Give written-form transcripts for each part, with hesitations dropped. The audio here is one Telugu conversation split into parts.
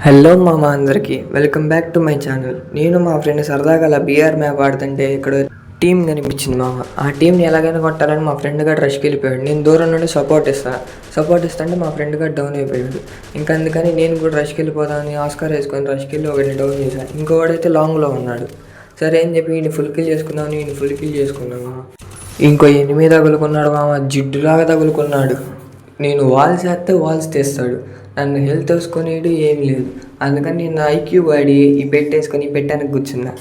హలో మామ అందరికి welcome back to my channel. నేను మా ఫ్రెండ్ సరదాగా అలా బీఆర్ మ్యాప్ ఆడుతుంటే ఇక్కడ టీం కనిపించింది మామ. ఆ టీంని ఎలాగైనా కొట్టాలని మా ఫ్రెండ్ గారు రష్కి వెళ్ళిపోయాడు. నేను దూరం నుండి సపోర్ట్ ఇస్తాంటే మా ఫ్రెండ్ గారు డౌన్ అయిపోయాడు. ఇంకా అందుకని నేను కూడా రష్కి వెళ్ళిపోదామని ఆస్కార్ వేసుకొని రష్కి వెళ్ళి ఒకరిని డౌన్ చేశాను. ఇంకోడైతే లాంగ్లో ఉన్నాడు. సరే అని చెప్పి ఈయన ఫుల్ కిల్ చేసుకున్నాను. ఇంకో ఎనిమిది తగులుకున్నాడు మామ, జిడ్డులాగా తగులుకున్నాడు. నేను వాల్స్ వేస్తే వాల్స్ తెస్తాడు, నన్ను హెల్త్ వేసుకునేది ఏం లేదు. అందుకని నేను ఐక్యూ వాడి ఈ పెట్టేసుకొని పెట్టానికి కూర్చున్నా.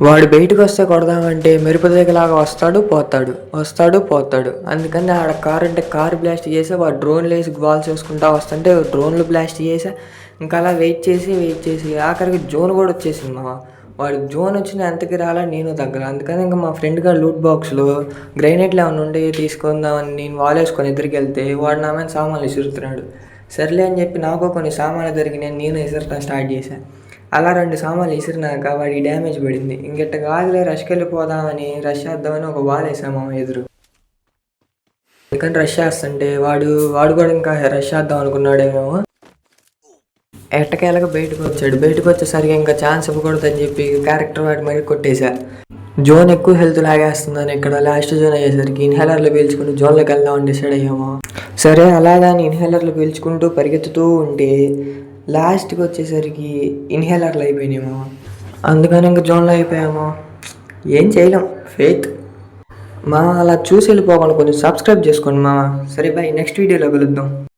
వాడు బయటకు వస్తే కొడదామంటే మెరుపుదేగలాగా వస్తాడు పోతాడు. అందుకని ఆడ కారు అంటే కారు బ్లాస్ట్ చేసి వాడు డ్రోన్లు వేసి వాల్స్ వేసుకుంటా వస్తుంటే డ్రోన్లు బ్లాస్ట్ చేసా. ఇంకా అలా వెయిట్ చేసి ఆఖరికి జోన్ కూడా వచ్చేసింది మా. వాడు జోన్ వచ్చిన ఎంతకి రాలా, నేను తగ్గల. అందుకని ఇంకా మా ఫ్రెండ్ గారు లూట్ బాక్స్లో గ్రైనేట్లు ఏమైనా ఉండి తీసుకుందామని నేను వాల్ వేసుకొని ఎదురుకి వెళ్తే వాడు నా మీద సామాన్లు విసురుతున్నాడు. సర్లే అని చెప్పి నాకు కొన్ని సామాన్లు దొరికినాయి, నేను విసరటం స్టార్ట్ చేశాను. అలా 2 సామాన్లు విసిరినాక వాడికి డ్యామేజ్ పడింది. ఇంకెట్ట కాదులే రష్కి వెళ్ళిపోదామని రష్ చేద్దామని ఒక వాల్ వేసాము ఎదురు. అందుకని రష్ చేస్తుంటే వాడు కూడా ఇంకా రష్ చేద్దాం అనుకున్నాడేమో. ఎట్టకేలకు బయటకు వచ్చేసరికి ఇంకా ఛాన్స్ ఇవ్వకూడదని చెప్పి క్యారెక్టర్ వాడి మరి కొట్టేశా. జోన్ ఎక్కువ హెల్త్ లాగేస్తుందని ఇక్కడ లాస్ట్ జోన్ అయ్యేసరికి ఇన్హేలర్లు పీల్చుకుంటూ జోన్లోకి వెళ్దామని డిసైడ్ అయ్యాము. సరే అలాగని ఇన్హేలర్లు పీల్చుకుంటూ పరిగెత్తుతూ ఉంటే లాస్ట్కి వచ్చేసరికి ఇన్హేలర్లు అయిపోయినాము. అందుకని ఇంకా జోన్లో అయిపోయాము. ఏం చేయలేం, ఫెయిత్ మా. అలా చూసి వెళ్ళిపోకుండా కొంచెం సబ్స్క్రైబ్ చేసుకోండి మా. సరే బాయ్, నెక్స్ట్ వీడియోలో కలుద్దాం.